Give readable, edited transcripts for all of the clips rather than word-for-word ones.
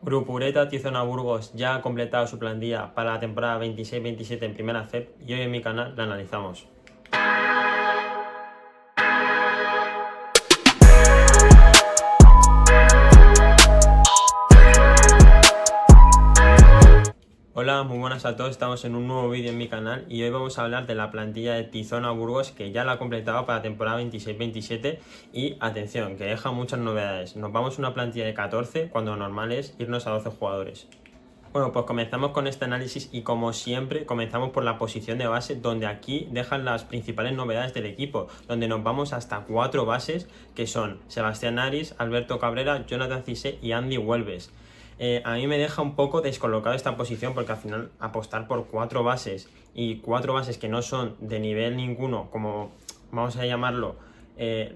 Grupo Ureta Tizona Burgos ya ha completado su plantilla para la temporada 26-27 en Primera FEP y hoy en mi canal la analizamos. Hola, muy buenas a todos, estamos en un nuevo vídeo en mi canal y hoy vamos a hablar de la plantilla de Tizona Burgos que ya la ha completado para la temporada 26-27 y atención, que deja muchas novedades. Nos vamos a una plantilla de 14 cuando lo normal es irnos a 12 jugadores. Bueno, pues comenzamos con este análisis y como siempre comenzamos por la posición de base, donde aquí dejan las principales novedades del equipo, donde nos vamos hasta 4 bases que son Sebastián Aris, Alberto Cabrera, Jonathan Cissé y Andy Huelves. A mí me deja un poco descolocado esta posición porque al final apostar por 4 bases y 4 bases que no son de nivel ninguno, como vamos a llamarlo,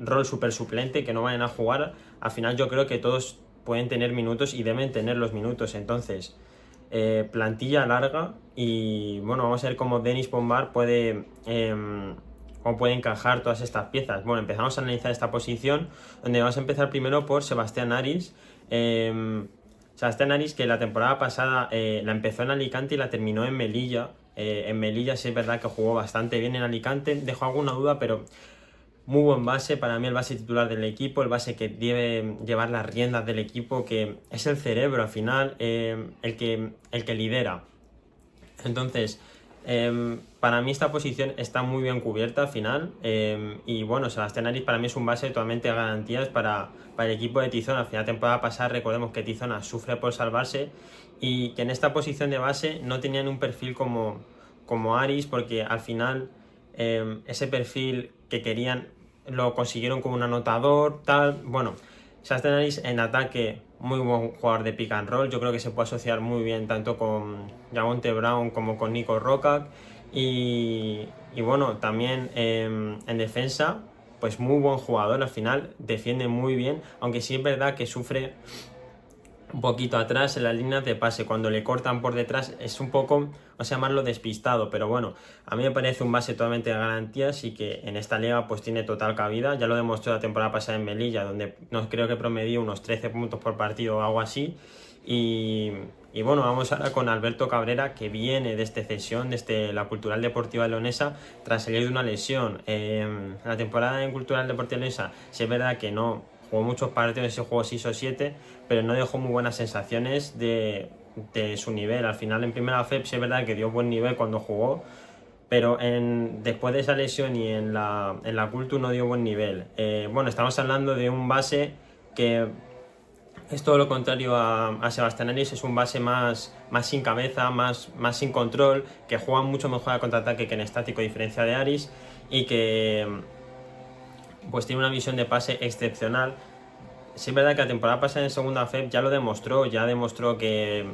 rol super suplente, que no vayan a jugar, al final yo creo que todos pueden tener minutos y deben tener los minutos. Entonces plantilla larga y bueno, vamos a ver cómo Denis Pombal puede cómo puede encajar todas estas piezas. Bueno, empezamos a analizar esta posición, donde vamos a empezar primero por Sebastián Aris. Sebastián Aris, que la temporada pasada la empezó en Alicante y la terminó en Melilla. En Melilla sí es verdad que jugó bastante bien. En Alicante dejó alguna duda, pero muy buen base, para mí el base titular del equipo, el base que debe llevar las riendas del equipo, que es el cerebro al final, el que lidera. Entonces, para mí esta posición está muy bien cubierta al final, y bueno, Sebastián Aris para mí es un base totalmente de garantías para el equipo de Tizona. Al final de temporada pasada recordemos que Tizona sufre por salvarse y que en esta posición de base no tenían un perfil como Aris, porque al final ese perfil que querían lo consiguieron como un anotador, tal. Bueno, Sebastián Aris en ataque, muy buen jugador de pick and roll. Yo creo que se puede asociar muy bien tanto con Javonte Brown como con Nico Rocac. Y bueno, también en defensa, pues muy buen jugador. Al final defiende muy bien, aunque sí es verdad que sufre un poquito atrás en las líneas de pase. Cuando le cortan por detrás es un poco, vamos a llamarlo despistado, pero bueno, a mí me parece un base totalmente de garantías y que en esta liga pues tiene total cabida. Ya lo demostró la temporada pasada en Melilla, donde no creo que promedió unos 13 puntos por partido o algo así. Y bueno, vamos ahora con Alberto Cabrera, que viene desde cesión, desde la Cultural Deportiva Leonesa, tras salir de una lesión. La temporada en Cultural Deportiva Leonesa, sí es verdad que no jugó muchos partidos, ese juego 6 o 7, pero no dejó muy buenas sensaciones de su nivel. Al final en primera FEP sí es verdad que dio buen nivel cuando jugó, pero después de esa lesión y en la Cultu no dio buen nivel. Bueno, estamos hablando de un base que es todo lo contrario a Sebastián Aris, es un base más sin cabeza, más sin control, que juega mucho mejor a contraataque que en estático, a diferencia de Aris, y que pues tiene una visión de pase excepcional. Sí es verdad que la temporada pasada en segunda FEP ya lo demostró, que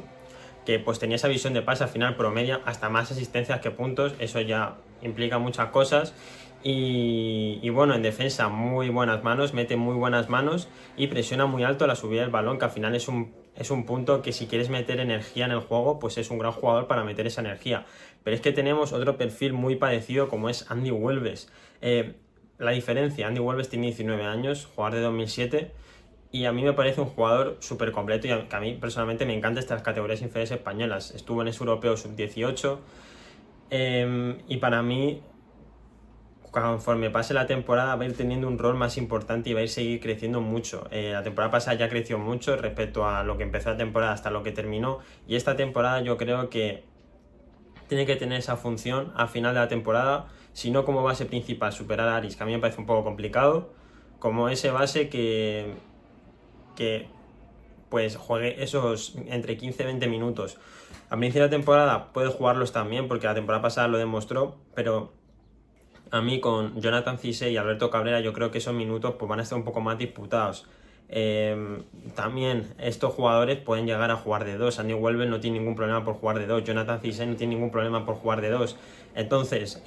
pues tenía esa visión de pase. Al final promedia hasta más asistencias que puntos, eso ya implica muchas cosas. Y bueno, en defensa muy buenas manos, mete muy buenas manos y presiona muy alto a la subida del balón, que al final es un punto que si quieres meter energía en el juego, pues es un gran jugador para meter esa energía. Pero es que tenemos otro perfil muy parecido como es Andy Huelves. La diferencia, Andy Huelves tiene 19 años, jugador de 2007, y a mí me parece un jugador súper completo y que a mí personalmente me encantan estas categorías inferiores españolas. Estuvo en ese europeo sub-18, y para mí, conforme pase la temporada, va a ir teniendo un rol más importante y va a ir seguir creciendo mucho. La temporada pasada ya creció mucho respecto a lo que empezó la temporada hasta lo que terminó, y esta temporada yo creo que tiene que tener esa función al final de la temporada, si no como base principal superar a Aris, que a mí me parece un poco complicado, como ese base que pues juegue esos entre 15 y 20 minutos. A principio de la temporada puede jugarlos también, porque la temporada pasada lo demostró, pero a mí con Jonathan Cissé y Alberto Cabrera yo creo que esos minutos pues van a estar un poco más disputados. También estos jugadores pueden llegar a jugar de dos. Andy Welber no tiene ningún problema por jugar de dos, Jonathan Cissé no tiene ningún problema por jugar de dos. Entonces,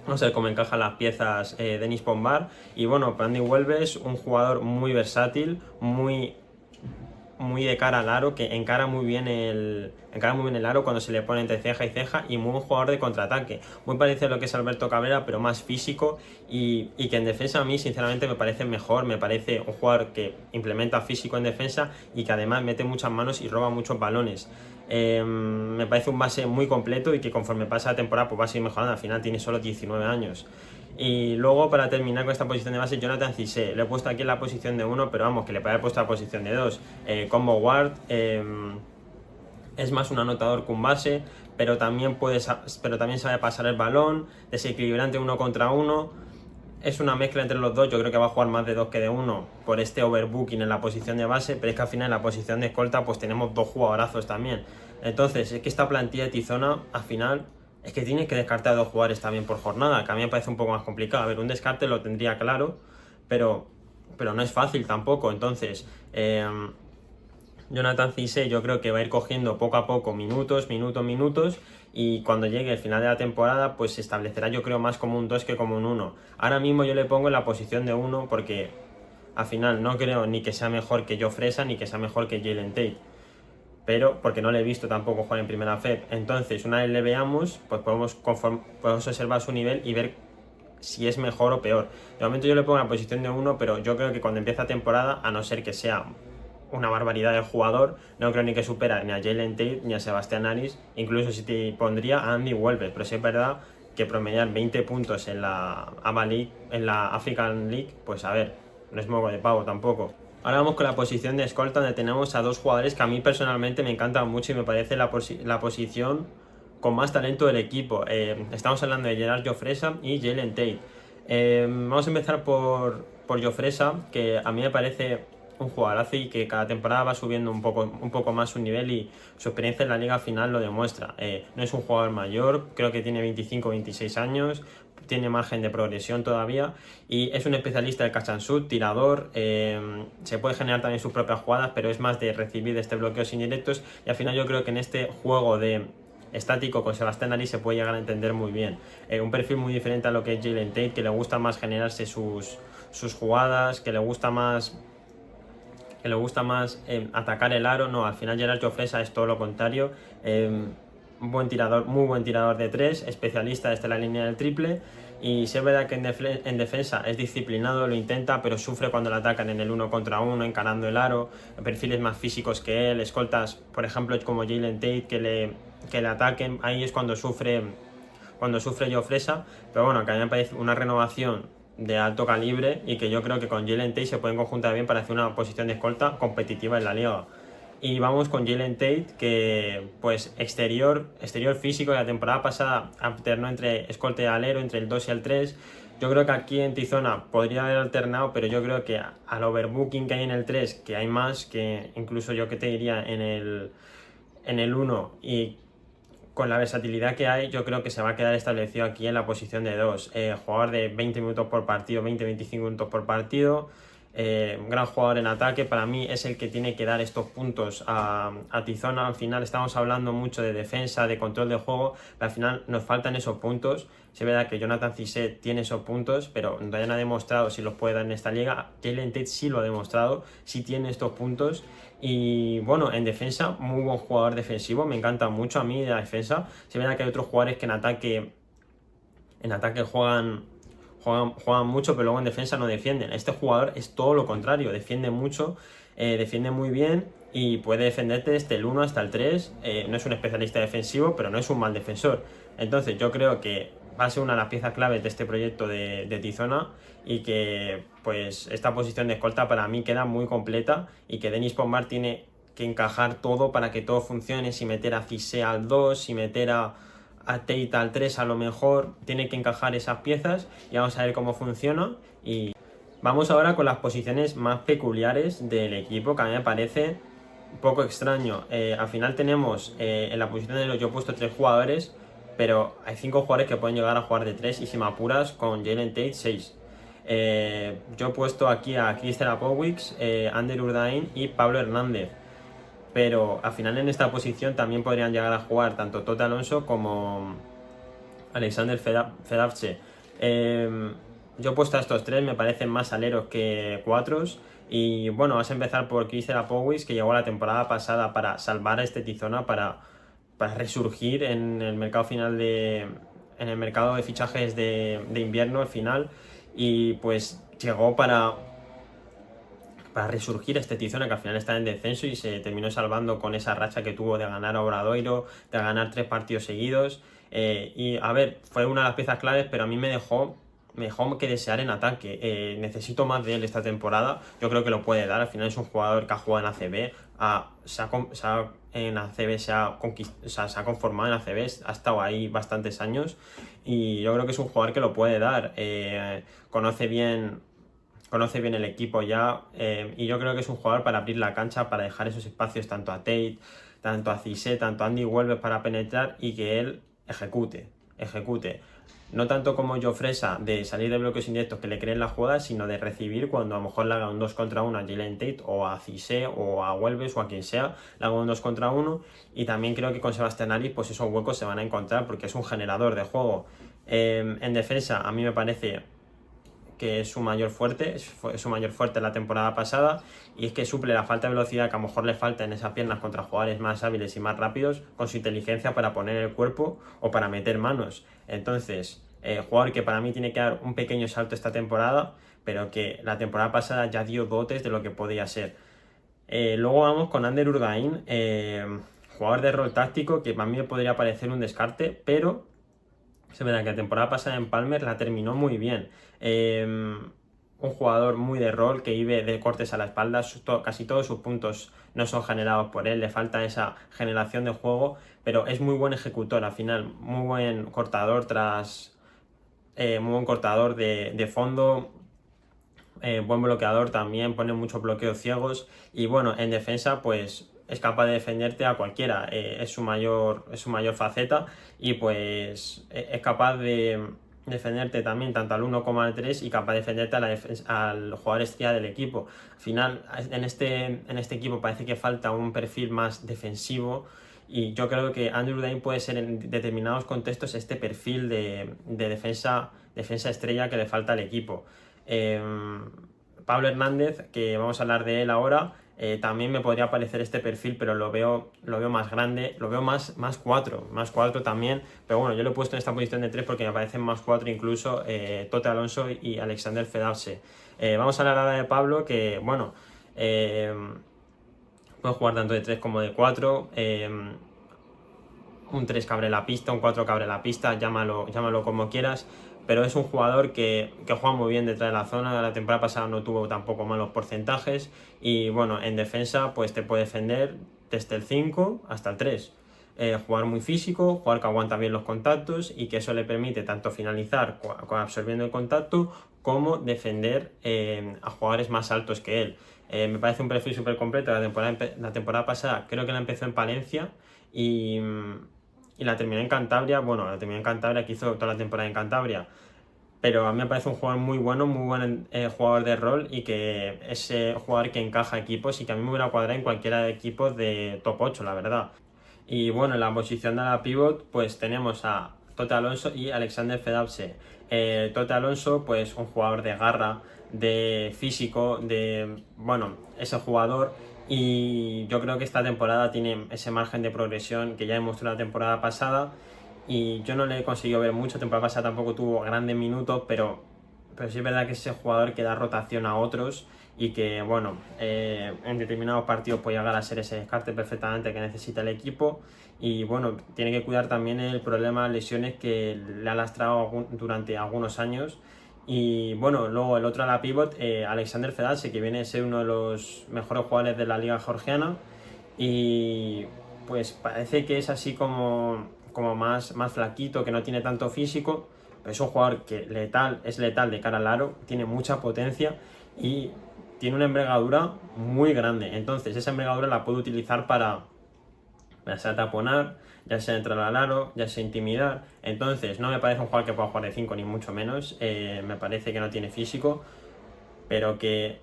vamos a ver cómo encajan las piezas Denis Pombal. Y bueno, Andy Welber es un jugador muy versátil, muy muy de cara al aro, que encara muy bien el aro cuando se le pone entre ceja y ceja, y muy buen jugador de contraataque, muy parecido a lo que es Alberto Cabrera, pero más físico, y que en defensa a mí sinceramente me parece mejor, me parece un jugador que implementa físico en defensa y que además mete muchas manos y roba muchos balones. Me parece un base muy completo y que conforme pasa la temporada pues va a seguir mejorando. Al final tiene solo 19 años. Y luego, para terminar con esta posición de base, Jonathan Cissé. Le he puesto aquí en la posición de 1, pero vamos, que le puede haber puesto la posición de 2. Combo Guard es más un anotador que un base, pero también sabe pasar el balón, desequilibrante 1 contra 1. Es una mezcla entre los dos. Yo creo que va a jugar más de 2 que de 1 por este overbooking en la posición de base, pero es que al final en la posición de escolta pues tenemos 2 jugadorazos también. Entonces es que esta plantilla de Tizona al final es que tienes que descartar a 2 jugadores también por jornada, que a mí me parece un poco más complicado. A ver, un descarte lo tendría claro, pero no es fácil tampoco. Entonces Jonathan Cissé yo creo que va a ir cogiendo poco a poco minutos, y cuando llegue el final de la temporada pues se establecerá yo creo más como un 2 que como un 1. Ahora mismo yo le pongo en la posición de 1 porque al final no creo ni que sea mejor que Joe Fresa ni que sea mejor que Jalen Tate, pero porque no le he visto tampoco jugar en primera FEP. Entonces una vez le veamos pues podemos observar su nivel y ver si es mejor o peor. De momento yo le pongo en la posición de 1, pero yo creo que cuando empiece la temporada, a no ser que sea una barbaridad del jugador, no creo ni que supera ni a Jalen Tate ni a Sebastián Aris, incluso si te pondría a Andy Welbeck, pero sí es verdad que promediar 20 puntos en la ABA League, en la African League, pues a ver, no es moco de pavo tampoco. Ahora vamos con la posición de escolta, donde tenemos a 2 jugadores que a mí personalmente me encantan mucho y me parece la posición con más talento del equipo. Estamos hablando de Gerard Jofresa y Jalen Tate. Vamos a empezar por Jofresa, que a mí me parece un jugadorazo y que cada temporada va subiendo un poco más su nivel, y su experiencia en la liga final lo demuestra. No es un jugador mayor, creo que tiene 25 o 26 años, tiene margen de progresión todavía y es un especialista del catch and shoot, tirador. Se puede generar también sus propias jugadas, pero es más de recibir bloqueos indirectos, y al final yo creo que en este juego de estático con Sebastián Aris se puede llegar a entender muy bien. Un perfil muy diferente a lo que es Jalen Tate, que le gusta más generarse sus jugadas, que le gusta más atacar el aro. No, al final Gerard Jofresa es todo lo contrario. Buen tirador, muy buen tirador de 3, especialista desde la línea del triple, y si es verdad que en defensa es disciplinado, lo intenta, pero sufre cuando le atacan en el 1 contra 1, encarando el aro. Perfiles más físicos que él, escoltas, por ejemplo, como Jalen Tate, que le ataquen, ahí es cuando sufre Jofresa. Pero bueno, que a mí me parece una renovación de alto calibre y que yo creo que con Jalen Tate se pueden conjuntar bien para hacer una posición de escolta competitiva en la liga. Y vamos con Jalen Tate, que pues exterior físico, de la temporada pasada alternó entre escolta y alero, entre el 2 y el 3. Yo creo que aquí en Tizona podría haber alternado, pero yo creo que al overbooking que hay en el 3, que hay más que incluso yo que te diría en el 1, y con la versatilidad que hay, yo creo que se va a quedar establecido aquí en la posición de 2. Jugador de 20 minutos por partido, 20-25 minutos por partido. Gran jugador en ataque. Para mí es el que tiene que dar estos puntos a Tizona. Al final estamos hablando mucho de defensa, de control de juego, pero al final nos faltan esos puntos. Es verdad que Jonathan Cissé tiene esos puntos, pero todavía no ha demostrado si los puede dar en esta liga. Jalen Tate sí lo ha demostrado, sí tiene estos puntos. Y bueno, en defensa, muy buen jugador defensivo, me encanta mucho a mí de la defensa. Es verdad que hay otros jugadores que en ataque juegan mucho, pero luego en defensa no defienden. Este jugador es todo lo contrario, defiende mucho, defiende muy bien y puede defenderte desde el 1 hasta el 3. No es un especialista defensivo, pero no es un mal defensor. Entonces yo creo que va a ser una de las piezas claves de este proyecto de Tizona, y que pues esta posición de escolta para mí queda muy completa, y que Denis Pommard tiene que encajar todo para que todo funcione. Si meter a Cissé al 2, si meter a Tate al 3, a lo mejor tiene que encajar esas piezas, y vamos a ver cómo funciona. Y vamos ahora con las posiciones más peculiares del equipo, que a mí me parece un poco extraño. Al final tenemos en la posición de los, yo he puesto 3 jugadores, pero hay 5 jugadores que pueden llegar a jugar de 3, y si me apuras con Jalen Tate 6. Yo he puesto aquí a Christian Apowicz, Ander Urdain y Pablo Hernández, pero al final en esta posición también podrían llegar a jugar tanto Tote Alonso como Alexander Fedavche. Yo he puesto a estos 3, me parecen más aleros que 4, Y bueno, vas a empezar por Crystal Apowis, que llegó la temporada pasada para salvar a este Tizona, para resurgir en el mercado final en el mercado de fichajes de invierno al final, y pues llegó para resurgir este Tizona, que al final está en descenso y se terminó salvando con esa racha que tuvo de ganar a Obradoiro, de ganar 3 partidos seguidos. Y a ver, fue una de las piezas claves, pero a mí me dejó que desear en ataque. Necesito más de él esta temporada. Yo creo que lo puede dar. Al final es un jugador que ha jugado en ACB, en ACB se ha conformado en ACB, ha estado ahí bastantes años, y yo creo que es un jugador que lo puede dar. Conoce bien el equipo ya, y yo creo que es un jugador para abrir la cancha, para dejar esos espacios tanto a Tate, tanto a Cissé, tanto a Andy Welbeck para penetrar, y que él ejecute. No tanto como Jofresa de salir de bloques indirectos que le creen la jugada, sino de recibir cuando a lo mejor le haga un 2 contra 1 a Jalen Tate o a Cissé o a Welbeck o a quien sea, le haga un 2 contra 1. Y también creo que con Sebastián Aris pues esos huecos se van a encontrar porque es un generador de juego. En defensa a mí me parece que es su mayor fuerte, fue su mayor fuerte la temporada pasada, y es que suple la falta de velocidad que a lo mejor le falta en esas piernas contra jugadores más hábiles y más rápidos, con su inteligencia para poner el cuerpo o para meter manos. Entonces, jugador que para mí tiene que dar un pequeño salto esta temporada, pero que la temporada pasada ya dio dotes de lo que podía ser. Luego vamos con Ander Urdain, jugador de rol táctico que para mí me podría parecer un descarte, pero es verdad que la temporada pasada en Palmer la terminó muy bien. Un jugador muy de rol que vive de cortes a la espalda, casi todos sus puntos no son generados por él, le falta esa generación de juego, pero es muy buen ejecutor al final, muy buen cortador muy buen cortador de fondo, buen bloqueador también, pone muchos bloqueos ciegos, y bueno, en defensa pues es capaz de defenderte a cualquiera, es su mayor faceta, y pues es capaz de defenderte también tanto al 1 como al 3, y capaz de defenderte al jugador estrella del equipo. Al final en este equipo parece que falta un perfil más defensivo, y yo creo que Andrew Dane puede ser en determinados contextos este perfil de defensa estrella que le falta al equipo. Pablo Hernández, que vamos a hablar de él ahora, también me podría parecer este perfil, pero lo veo más grande, lo veo más 4 también, pero bueno, yo lo he puesto en esta posición de 3 porque me parecen más 4 incluso Tote Alonso y Alexander Fedavse. Vamos a hablar ahora de Pablo, que bueno, puede jugar tanto de 3 como de 4, un 3 que abre la pista, un 4 que abre la pista, llámalo como quieras, pero es un jugador que juega muy bien detrás de la zona. La temporada pasada no tuvo tampoco malos porcentajes, y bueno, en defensa pues te puede defender desde el 5 hasta el 3. Jugar muy físico, jugar que aguanta bien los contactos, y que eso le permite tanto finalizar absorbiendo el contacto como defender a jugadores más altos que él. Me parece un perfil súper completo. La temporada pasada creo que la empezó en Palencia y la terminé en Cantabria. Bueno, la terminé en Cantabria, que hizo toda la temporada en Cantabria, pero a mí me parece un jugador muy bueno, muy buen jugador de rol, y que es jugador que encaja equipos, y que a mí me hubiera cuadrado en cualquiera de equipos de top 8, la verdad. Y bueno, en la posición de la pivot pues tenemos a Tote Alonso y Alexander Fedavse. Tote Alonso pues un jugador de garra, de físico, bueno, ese jugador, y yo creo que esta temporada tiene ese margen de progresión que ya demostró la temporada pasada, y yo no le he conseguido ver mucho. La temporada pasada tampoco tuvo grandes minutos, pero sí es verdad que es ese jugador que da rotación a otros, y que bueno, en determinados partidos puede llegar a ser ese descarte perfectamente que necesita el equipo. Y bueno, tiene que cuidar también el problema de lesiones que le ha lastrado durante algunos años. Y bueno, luego el otro a la pivot, Alexander Fedavse, que viene a ser uno de los mejores jugadores de la liga georgiana, y pues parece que es así como más flaquito, que no tiene tanto físico, pero es un jugador que es letal de cara al aro, tiene mucha potencia y tiene una envergadura muy grande. Entonces esa envergadura la puede utilizar para ya sea taponar, ya sea entrar al aro, ya sea intimidar. Entonces no me parece un jugador que pueda jugar de 5 ni mucho menos. Me parece que no tiene físico, pero que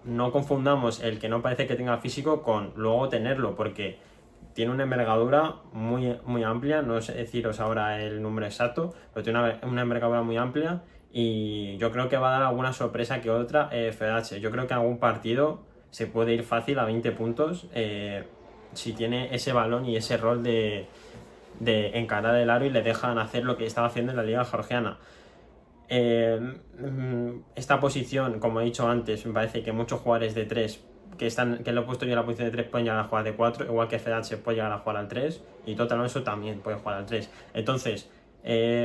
no confundamos el que no parece que tenga físico con luego tenerlo, porque tiene una envergadura muy amplia. No sé deciros ahora el número exacto, pero tiene una envergadura muy amplia, y yo creo que va a dar alguna sorpresa que otra FH. Yo creo que en algún partido se puede ir fácil a 20 puntos si tiene ese balón y ese rol de encarar el aro y le dejan hacer lo que estaba haciendo en la liga georgiana. Esta posición, como he dicho antes, me parece que muchos jugadores de 3 que lo he puesto yo en la posición de 3 pueden llegar a jugar de 4, igual que FH puede llegar a jugar al 3 y Total Alonso también puede jugar al 3. Entonces,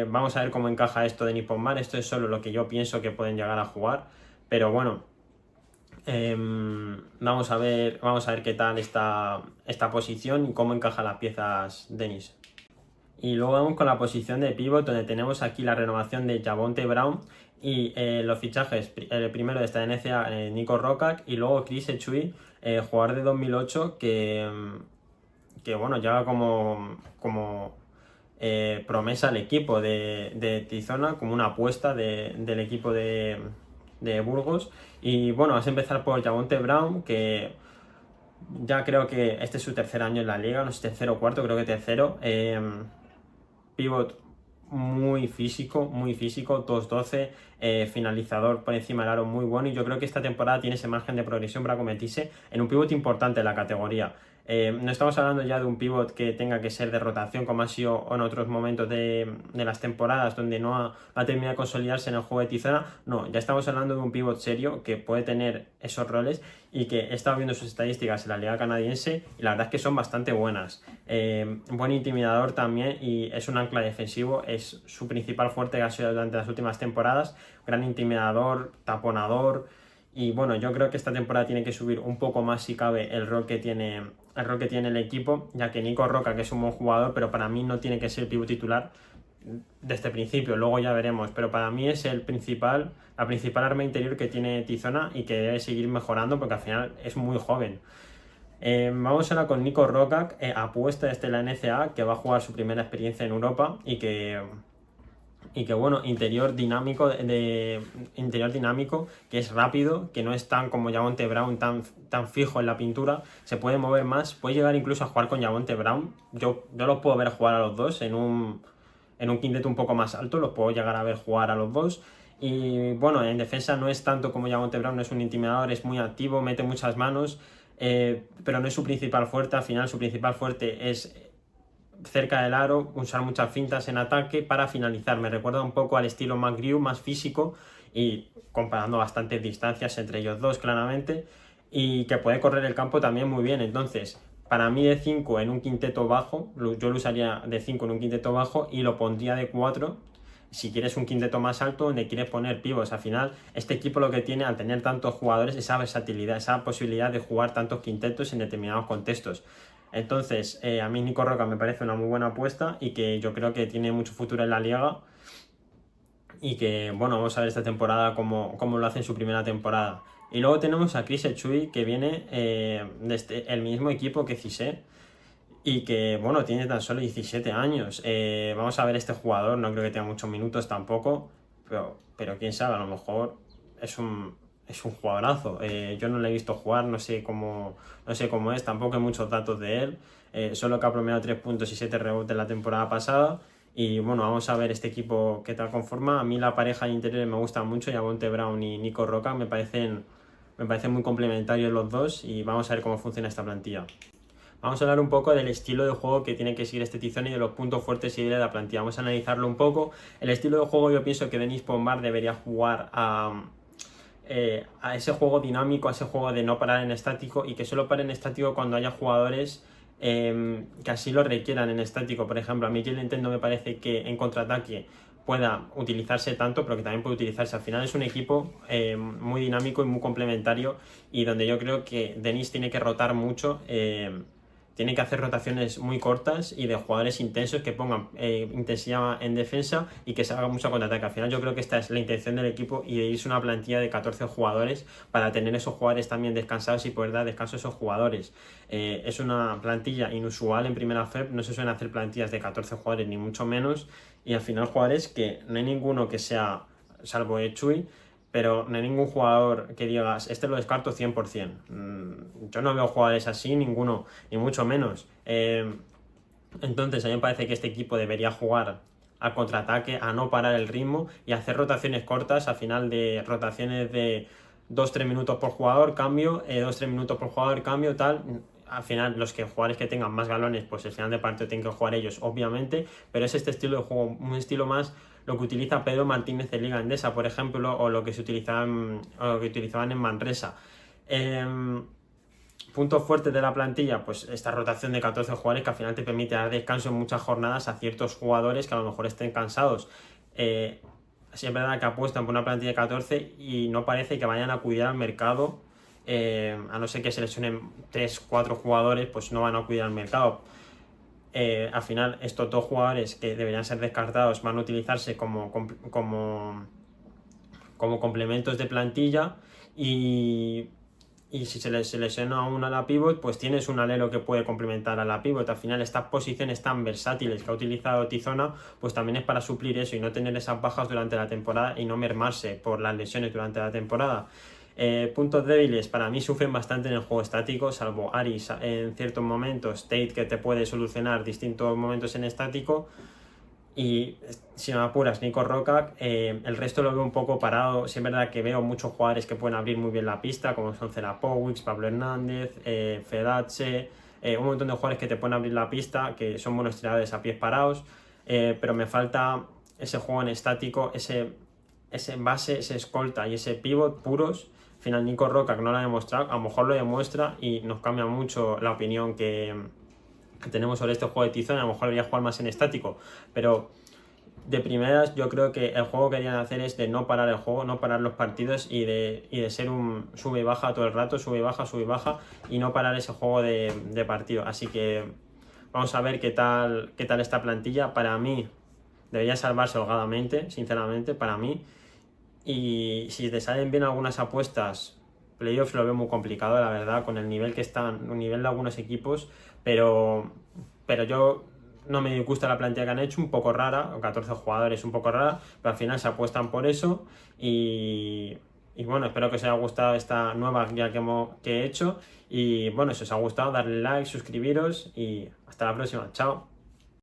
vamos a ver cómo encaja esto de Nippon. Esto es solo lo que yo pienso que pueden llegar a jugar, pero bueno, vamos a ver qué tal esta posición y cómo encajan las piezas Denis. Y luego vamos con la posición de pivot, donde tenemos aquí la renovación de Javonte Brown y los fichajes, el primero de esta NCA, Nico Rocac, y luego Chris Echui, jugador de 2008 que bueno, llega como promesa al equipo de Tizona, como una apuesta del equipo de Burgos. Y bueno, vas a empezar por Javonte Brown, que ya creo que este es su tercer año en la liga, no sé, tercero o cuarto, creo que tercero. Pivot muy físico, 2-12, finalizador por encima del aro muy bueno, y yo creo que esta temporada tiene ese margen de progresión para convertirse en un pivot importante en la categoría. No estamos hablando ya de un pivot que tenga que ser de rotación como ha sido en otros momentos de las temporadas donde no ha terminado de consolidarse en el juego de Tizona. No, ya estamos hablando de un pivot serio que puede tener esos roles y que he estado viendo sus estadísticas en la liga canadiense y la verdad es que son bastante buenas. Buen intimidador también y es un ancla defensivo, es su principal fuerte que ha sido durante las últimas temporadas. Gran intimidador, taponador. Y bueno, yo creo que esta temporada tiene que subir un poco más si cabe el rol que tiene el equipo, ya que Nico Roca, que es un buen jugador, pero para mí no tiene que ser el pívot titular desde el principio, luego ya veremos, pero para mí es la principal arma interior que tiene Tizona y que debe seguir mejorando porque al final es muy joven. Vamos ahora con Nico Rocac, apuesta desde la NCA, que va a jugar su primera experiencia en Europa y que bueno, interior dinámico, que es rápido, que no es tan como Javonte Brown, tan fijo en la pintura, se puede mover más, puede llegar incluso a jugar con Javonte Brown. Yo los puedo ver jugar a los dos en un quinteto un poco más alto, los puedo llegar a ver jugar a los dos. Y bueno, en defensa no es tanto como Javonte Brown, no es un intimidador, es muy activo, mete muchas manos, pero no es su principal fuerte. Al final su principal fuerte es cerca del aro, usar muchas fintas en ataque para finalizar. Me recuerda un poco al estilo McGrew, más físico y comparando bastantes distancias entre ellos dos claramente, y que puede correr el campo también muy bien. Entonces, para mí de 5 en un quinteto bajo, yo lo usaría de 5 en un quinteto bajo y lo pondría de 4 si quieres un quinteto más alto donde quieres poner pivos. Al final, este equipo lo que tiene al tener tantos jugadores, esa versatilidad, esa posibilidad de jugar tantos quintetos en determinados contextos. Entonces, a mí Nico Roca me parece una muy buena apuesta y que yo creo que tiene mucho futuro en la liga y que, bueno, vamos a ver esta temporada cómo lo hace en su primera temporada. Y luego tenemos a Chris Echui, que viene desde el mismo equipo que Cissé y que, bueno, tiene tan solo 17 años. Vamos a ver este jugador, no creo que tenga muchos minutos tampoco, pero quién sabe, a lo mejor es un jugadorazo. Yo no le he visto jugar, no sé cómo es, tampoco hay muchos datos de él, solo que ha promediado 3 puntos y 7 rebotes la temporada pasada. Y bueno, vamos a ver este equipo qué tal conforma. A mí la pareja de interiores me gusta mucho, Javonte Brown y Nico Roca me parecen muy complementarios los dos, y vamos a ver cómo funciona esta plantilla. Vamos a hablar un poco del estilo de juego que tiene que seguir este Tizona y de los puntos fuertes y de la plantilla. Vamos a analizarlo un poco. El estilo de juego, yo pienso que Denis Pombal debería jugar a ese juego dinámico, a ese juego de no parar en estático, y que solo pare en estático cuando haya jugadores que así lo requieran en estático. Por ejemplo, a mí que el Nintendo me parece que en contraataque pueda utilizarse tanto, pero que también puede utilizarse. Al final es un equipo muy dinámico y muy complementario, y donde yo creo que Denis tiene que rotar mucho. Tiene que hacer rotaciones muy cortas y de jugadores intensos que pongan intensidad en defensa y que se haga mucho contraataque. Al final yo creo que esta es la intención del equipo, y de irse una plantilla de 14 jugadores para tener esos jugadores también descansados y poder dar descanso a esos jugadores. Es una plantilla inusual en primera FEP, no se suelen hacer plantillas de 14 jugadores ni mucho menos, y al final jugadores que no hay ninguno que sea, salvo Echui, pero no hay ningún jugador que digas, este lo descarto 100%. Yo no veo jugadores así, ninguno, ni mucho menos. Entonces a mí me parece que este equipo debería jugar al contraataque, a no parar el ritmo y hacer rotaciones cortas, al final de rotaciones de 2-3 minutos por jugador, cambio, 2-3 minutos por jugador, cambio, tal. Al final, los jugadores que tengan más galones, pues el final de partido tienen que jugar ellos, obviamente, pero es este estilo de juego, un estilo más lo que utiliza Pedro Martínez en Liga Endesa, por ejemplo, o lo que utilizaban en Manresa. Puntos fuertes de la plantilla, pues esta rotación de 14 jugadores que al final te permite dar descanso en muchas jornadas a ciertos jugadores que a lo mejor estén cansados. Sí es verdad que apuestan por una plantilla de 14 y no parece que vayan a acudir al mercado, a no ser que se lesionen 3-4 jugadores, pues no van a acudir al mercado. Al final estos dos jugadores que deberían ser descartados van a utilizarse como complementos de plantilla y si se lesiona una a la pivot, pues tienes un alero que puede complementar a la pivot. Al final estas posiciones tan versátiles que ha utilizado Tizona, pues también es para suplir eso y no tener esas bajas durante la temporada y no mermarse por las lesiones durante la temporada. Puntos débiles, para mí sufren bastante en el juego estático, salvo Aris en ciertos momentos, Tate que te puede solucionar distintos momentos en estático. Y si no me apuras, Nico Roca, el resto lo veo un poco parado. Sí es verdad que veo muchos jugadores que pueden abrir muy bien la pista, como son Celapowicz, Pablo Hernández, Fedache, un montón de jugadores que te pueden abrir la pista, que son buenos tiradores a pies parados, pero me falta ese juego en estático, ese base, ese escolta y ese pivot puros. Al final Nico Roca, que no lo ha demostrado, a lo mejor lo demuestra y nos cambia mucho la opinión que tenemos sobre este juego de Tizona. A lo mejor debería jugar más en estático, pero de primeras yo creo que el juego que querían hacer es de no parar el juego, no parar los partidos y de ser un sube y baja todo el rato, sube y baja y no parar ese juego de partido. Así que vamos a ver qué tal esta plantilla. Para mí debería salvarse holgadamente, sinceramente, para mí. Y si te salen bien algunas apuestas, playoffs lo veo muy complicado, la verdad, con el nivel que están, el nivel de algunos equipos, pero yo no me gusta la plantilla que han hecho, un poco rara, 14 jugadores un poco rara, pero al final se apuestan por eso y bueno, espero que os haya gustado esta nueva guía que he hecho y bueno, si os ha gustado, darle like, suscribiros y hasta la próxima, chao.